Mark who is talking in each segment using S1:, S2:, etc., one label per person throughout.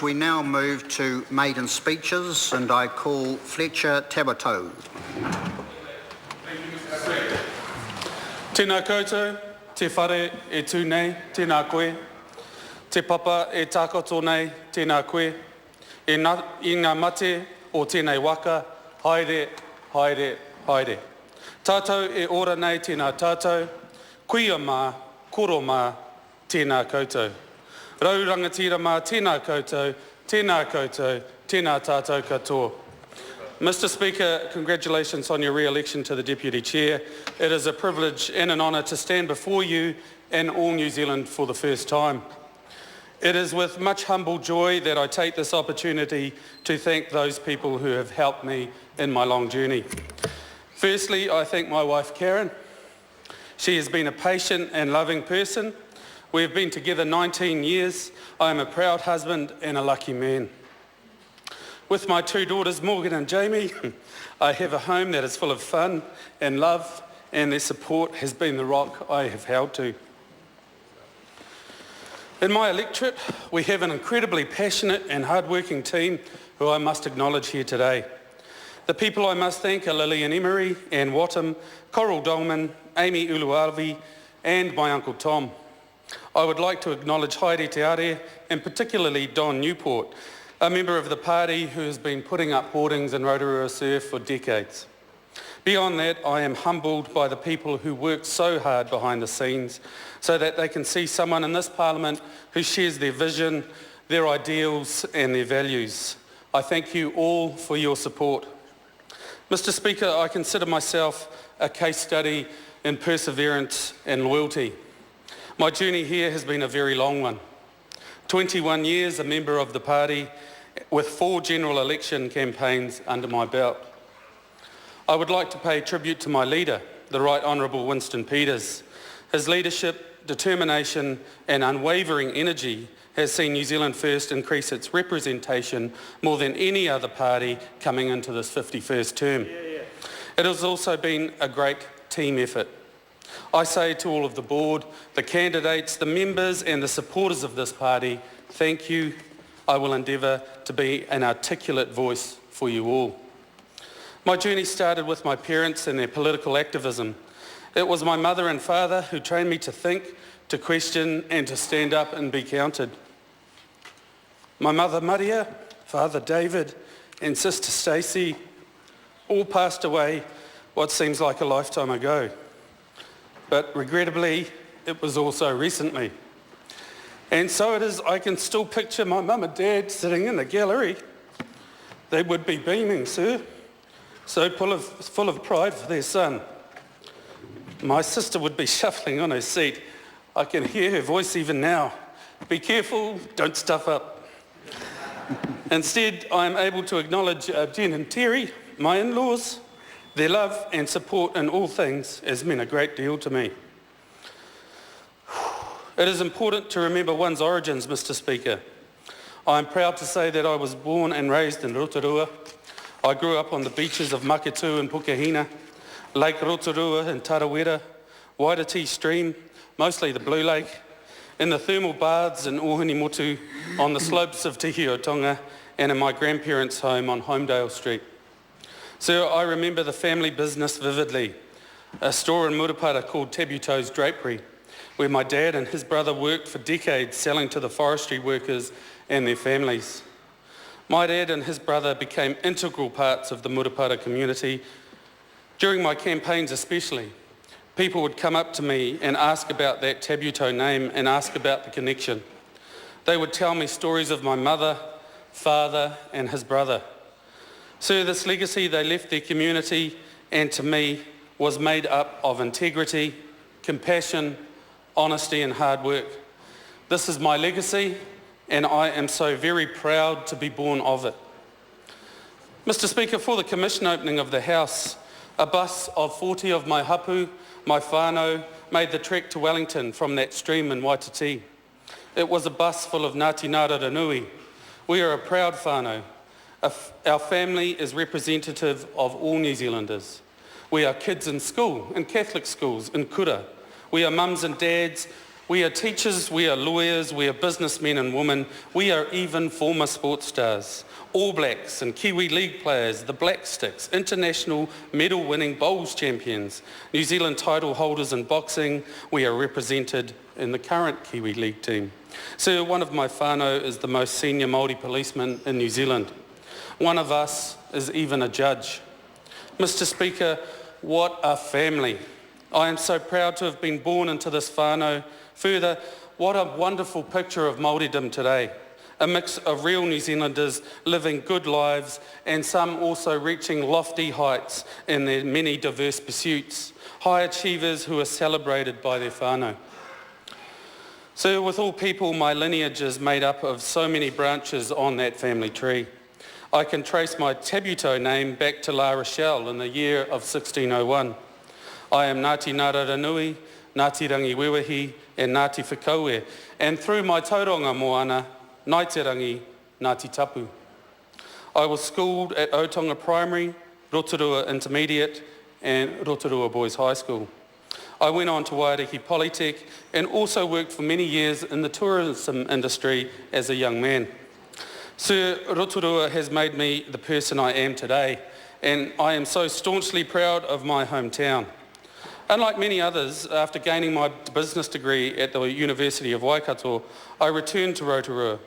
S1: We now move to Maiden speeches, and I call Fletcher Tabuteau.
S2: Tēnā koutou, te whare e tū nei, tēnā koe. Te papa e tākoto nei, tēnā koe. I ngā mate o tēnei waka, haere, haere, haere. Tātou e ora nei tēnā tātou, kuia mā, koro mā, tēnā koutou. Rau rangatira mā, tēnā koutou, tēnā koutou, tēnā tātou katoa. Mr Speaker, congratulations on your re-election to the Deputy Chair. It is a privilege and an honour to stand before you and all New Zealand for the first time. It is with much humble joy that I take this opportunity to thank those people who have helped me in my long journey. Firstly, I thank my wife Karen. She has been a patient and loving person. We have been together 19 years. I am a proud husband and a lucky man. With my two daughters, Morgan and Jamie, I have a home that is full of fun and love, and their support has been the rock I have held to. In my electorate, we have an incredibly passionate and hard-working team who I must acknowledge here today. The people I must thank are Lillian Emery, Anne Wattam, Coral Dolman, Amy Uluavi, and my Uncle Tom. I would like to acknowledge Haere Te Are, and particularly Don Newport, a member of the party who has been putting up hoardings in Rotorua Surf for decades. Beyond that, I am humbled by the people who work so hard behind the scenes so that they can see someone in this Parliament who shares their vision, their ideals and their values. I thank you all for your support. Mr Speaker, I consider myself a case study in perseverance and loyalty. My journey here has been a very long one. 21 years a member of the party with 4 general election campaigns under my belt. I would like to pay tribute to my leader, the Right Honourable Winston Peters. His leadership, determination and unwavering energy has seen New Zealand First increase its representation more than any other party coming into this 51st term. It has also been a great team effort. I say to all of the board, the candidates, the members and the supporters of this party, thank you. I will endeavour to be an articulate voice for you all. My journey started with my parents and their political activism. It was my mother and father who trained me to think, to question and to stand up and be counted. My mother Maria, father David and sister Stacey all passed away what seems like a lifetime ago. But regrettably, it was also recently. And so it is, I can still picture my mum and dad sitting in the gallery. They would be beaming, sir, so full of pride for their son. My sister would be shuffling on her seat. I can hear her voice even now. Be careful, don't stuff up. Instead, I am able to acknowledge Jen and Terry, my in-laws. Their love and support in all things has meant a great deal to me. It is important to remember one's origins, Mr Speaker. I am proud to say that I was born and raised in Rotorua. I grew up on the beaches of Makatu and Pukahina, Lake Rotorua and Tarawera, Waititi Stream, mostly the Blue Lake, in the thermal baths in Ohunimotu, on the slopes of Te Hiotonga, and in my grandparents' home on Homedale Street. Sir, I remember the family business vividly, a store in Murupara called Tabuteau's Drapery, where my dad and his brother worked for decades selling to the forestry workers and their families. My dad and his brother became integral parts of the Murupara community. During my campaigns especially, people would come up to me and ask about that Tabuteau name and ask about the connection. They would tell me stories of my mother, father and his brother. Sir, this legacy they left their community and to me was made up of integrity, compassion, honesty and hard work. This is my legacy and I am so very proud to be born of it. Mr Speaker, for the commission opening of the House, a bus of 40 of my hapu, my whānau, made the trek to Wellington from that stream in Waititi. It was a bus full of Ngāti Ngāraranui. We are a proud whānau. Our family is representative of all New Zealanders. We are kids in school, in Catholic schools, in kura. We are mums and dads We are teachers, we are lawyers, we are businessmen and women, we are even former sports stars. All Blacks and Kiwi League players, the Black Sticks, international medal-winning bowls champions, New Zealand title holders in boxing, we are represented in the current Kiwi League team. So one of my whānau is the most senior Māori policeman in New Zealand. One of us is even a judge. Mr. Speaker, what a family. I am so proud to have been born into this whānau. Further, what a wonderful picture of Māoridom today. A mix of real New Zealanders living good lives and some also reaching lofty heights in their many diverse pursuits. High achievers who are celebrated by their whānau. So with all people, my lineage is made up of so many branches on that family tree. I can trace my Tabuteau name back to La Rochelle in the year of 1601. I am Ngāti Ngāraranui, Ngāti Rangiwewahi and Ngāti Whakaue, and through my tauranga moana, Ngāi Te Rangi, Ngāti Tapu. I was schooled at Otonga Primary, Rotorua Intermediate and Rotorua Boys High School. I went on to Waiariki Polytech and also worked for many years in the tourism industry as a young man. Sir, Rotorua has made me the person I am today, and I am so staunchly proud of my hometown. Unlike many others, after gaining my business degree at the University of Waikato, I returned to Rotorua.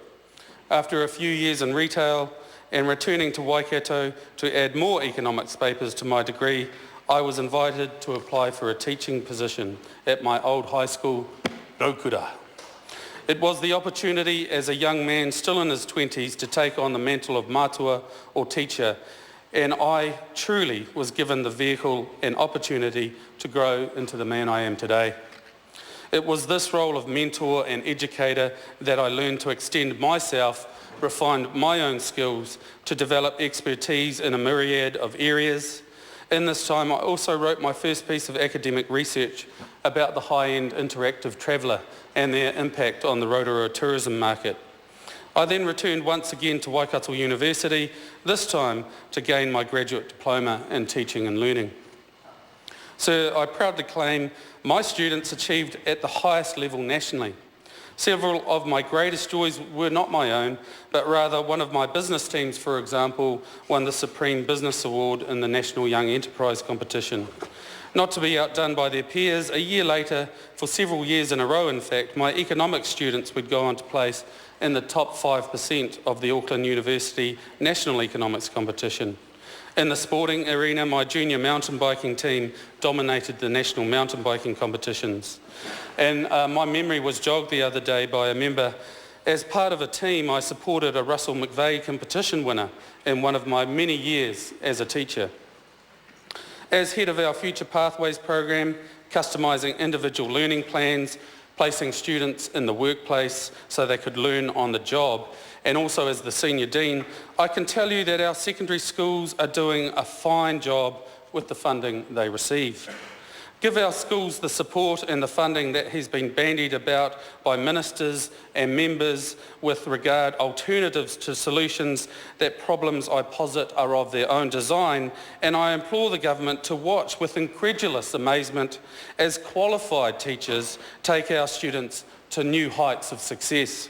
S2: After a few years in retail and returning to Waikato to add more economics papers to my degree, I was invited to apply for a teaching position at my old high school, Raukura. It was the opportunity as a young man still in his 20s to take on the mantle of mātua or teacher, and I truly was given the vehicle and opportunity to grow into the man I am today. It was this role of mentor and educator that I learned to extend myself, refined my own skills to develop expertise in a myriad of areas. In this time, I also wrote my first piece of academic research about the high-end interactive traveller and their impact on the Rotorua tourism market. I then returned once again to Waikato University, this time to gain my graduate diploma in teaching and learning. So I proudly claim my students achieved at the highest level nationally. Several of my greatest joys were not my own, but rather one of my business teams, for example, won the Supreme Business Award in the National Young Enterprise competition. Not to be outdone by their peers, a year later, for several years in a row in fact, my economics students would go on to place in the top 5% of the Auckland University National Economics competition. In the sporting arena, my junior mountain biking team dominated the national mountain biking competitions. And my memory was jogged the other day by a member. As part of a team, I supported a Russell McVeigh competition winner in one of my many years as a teacher. As head of our Future Pathways program, customising individual learning plans, placing students in the workplace so they could learn on the job, and also as the Senior Dean, I can tell you that our secondary schools are doing a fine job with the funding they receive. Give our schools the support and the funding that has been bandied about by ministers and members with regard alternatives to solutions that problems I posit are of their own design, and I implore the government to watch with incredulous amazement as qualified teachers take our students to new heights of success.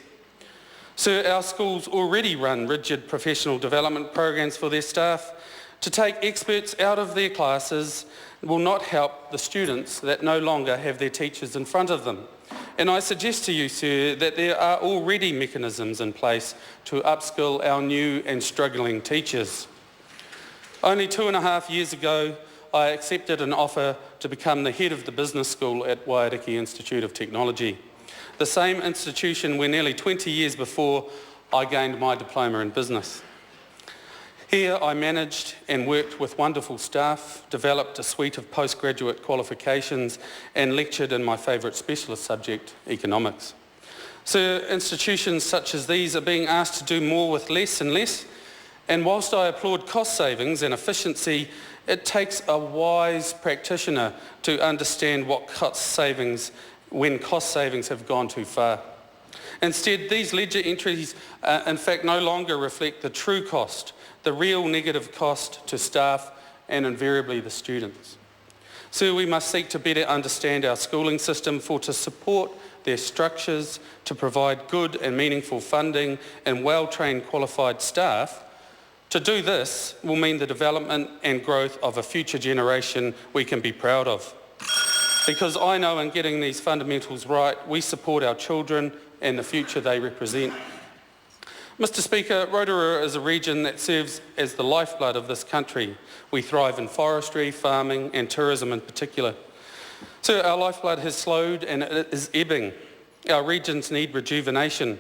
S2: So our schools already run rigid professional development programs for their staff. To take experts out of their classes will not help the students that no longer have their teachers in front of them. And I suggest to you, sir, that there are already mechanisms in place to upskill our new and struggling teachers. Only 2.5 years ago, I accepted an offer to become the head of the business school at Waiariki Institute of Technology, the same institution where nearly 20 years before I gained my diploma in business. Here I managed and worked with wonderful staff, developed a suite of postgraduate qualifications and lectured in my favourite specialist subject, economics. So institutions such as these are being asked to do more with less and less, and whilst I applaud cost savings and efficiency, it takes a wise practitioner to understand what cost savings have gone too far. Instead, these ledger entries in fact no longer reflect the true cost, the real negative cost to staff and invariably the students. So we must seek to better understand our schooling system for to support their structures to provide good and meaningful funding and well-trained qualified staff, to do this will mean the development and growth of a future generation we can be proud of. Because I know in getting these fundamentals right, we support our children and the future they represent. Mr Speaker, Rotorua is a region that serves as the lifeblood of this country. We thrive in forestry, farming and tourism in particular. So our lifeblood has slowed and it is ebbing. Our regions need rejuvenation.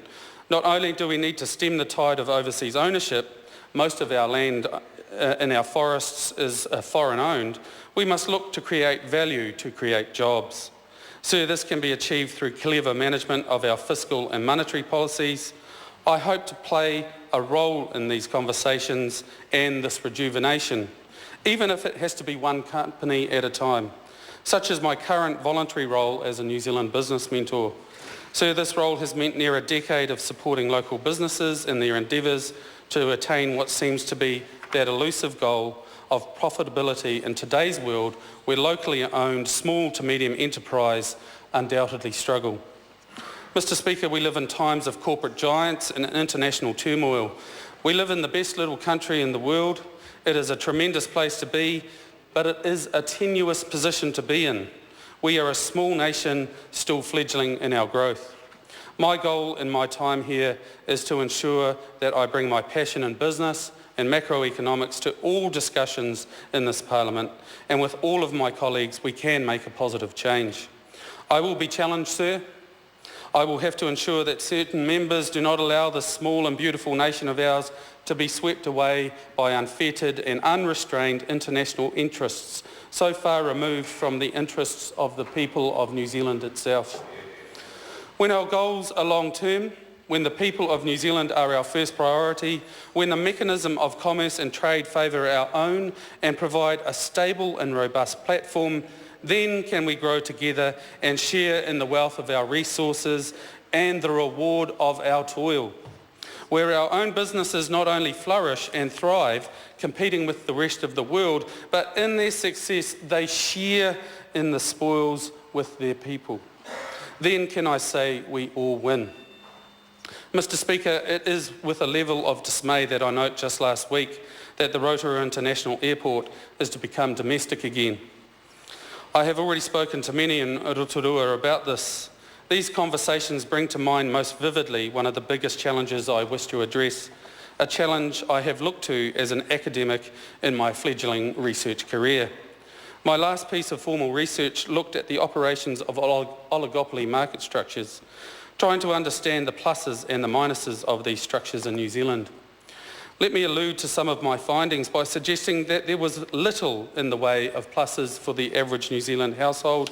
S2: Not only do we need to stem the tide of overseas ownership, most of our land in our forests is foreign owned, we must look to create value, to create jobs. So this can be achieved through clever management of our fiscal and monetary policies. I hope to play a role in these conversations and this rejuvenation, even if it has to be one company at a time, such as my current voluntary role as a New Zealand business mentor. So this role has meant near a decade of supporting local businesses in their endeavours to attain what seems to be that elusive goal of profitability in today's world where locally owned small to medium enterprise undoubtedly struggle. Mr Speaker, we live in times of corporate giants and international turmoil. We live in the best little country in the world. It is a tremendous place to be, but it is a tenuous position to be in. We are a small nation still fledgling in our growth. My goal in my time here is to ensure that I bring my passion in business and macroeconomics to all discussions in this Parliament, and with all of my colleagues we can make a positive change. I will be challenged, sir. I will have to ensure that certain members do not allow this small and beautiful nation of ours to be swept away by unfettered and unrestrained international interests, so far removed from the interests of the people of New Zealand itself. When our goals are long-term, when the people of New Zealand are our first priority, when the mechanism of commerce and trade favour our own and provide a stable and robust platform, then can we grow together and share in the wealth of our resources and the reward of our toil. Where our own businesses not only flourish and thrive, competing with the rest of the world, but in their success they share in the spoils with their people. Then can I say we all win. Mr Speaker, it is with a level of dismay that I note just last week that the Rotorua International Airport is to become domestic again. I have already spoken to many in Rotorua about this. These conversations bring to mind most vividly one of the biggest challenges I wish to address, a challenge I have looked to as an academic in my fledgling research career. My last piece of formal research looked at the operations of oligopoly market structures, trying to understand the pluses and the minuses of these structures in New Zealand. Let me allude to some of my findings by suggesting that there was little in the way of pluses for the average New Zealand household,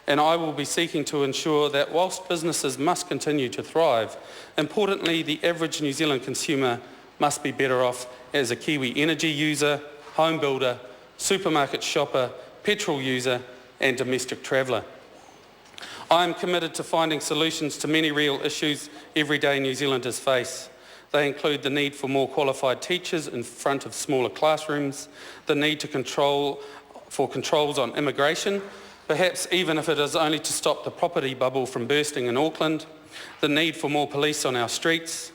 S2: and I will be seeking to ensure that whilst businesses must continue to thrive, importantly the average New Zealand consumer must be better off as a Kiwi energy user, home builder, supermarket shopper, petrol user and domestic traveller. I am committed to finding solutions to many real issues everyday New Zealanders face. They include the need for more qualified teachers in front of smaller classrooms, the need to controls on immigration, perhaps even if it is only to stop the property bubble from bursting in Auckland, the need for more police on our streets.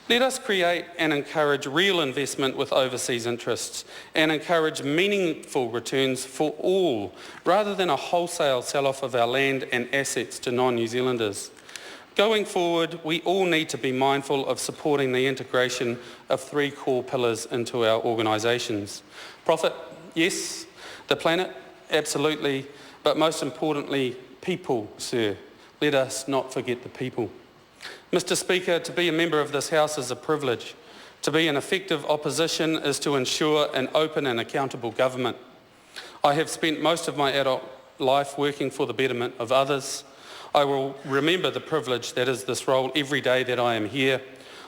S2: Let us create and encourage real investment with overseas interests and encourage meaningful returns for all, rather than a wholesale sell-off of our land and assets to non-New Zealanders. Going forward, we all need to be mindful of supporting the integration of three core pillars into our organisations. Profit, yes. The planet, absolutely. But most importantly, people, sir. Let us not forget the people. Mr Speaker, to be a member of this House is a privilege. To be an effective opposition is to ensure an open and accountable government. I have spent most of my adult life working for the betterment of others. I will remember the privilege that is this role every day that I am here.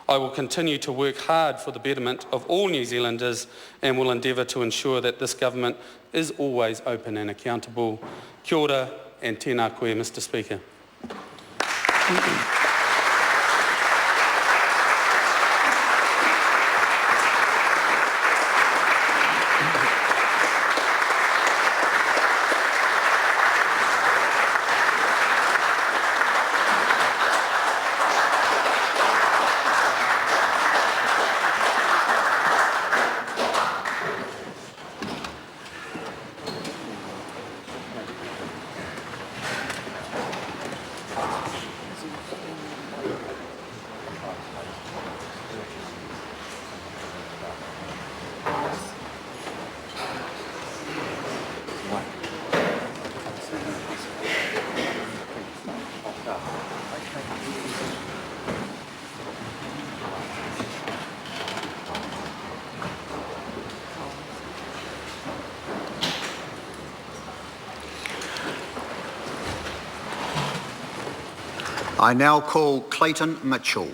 S2: I will continue to work hard for the betterment of all New Zealanders and will endeavour to ensure that this government is always open and accountable. Kia ora and tēnā koe, Mr Speaker.
S1: I now call Clayton Mitchell.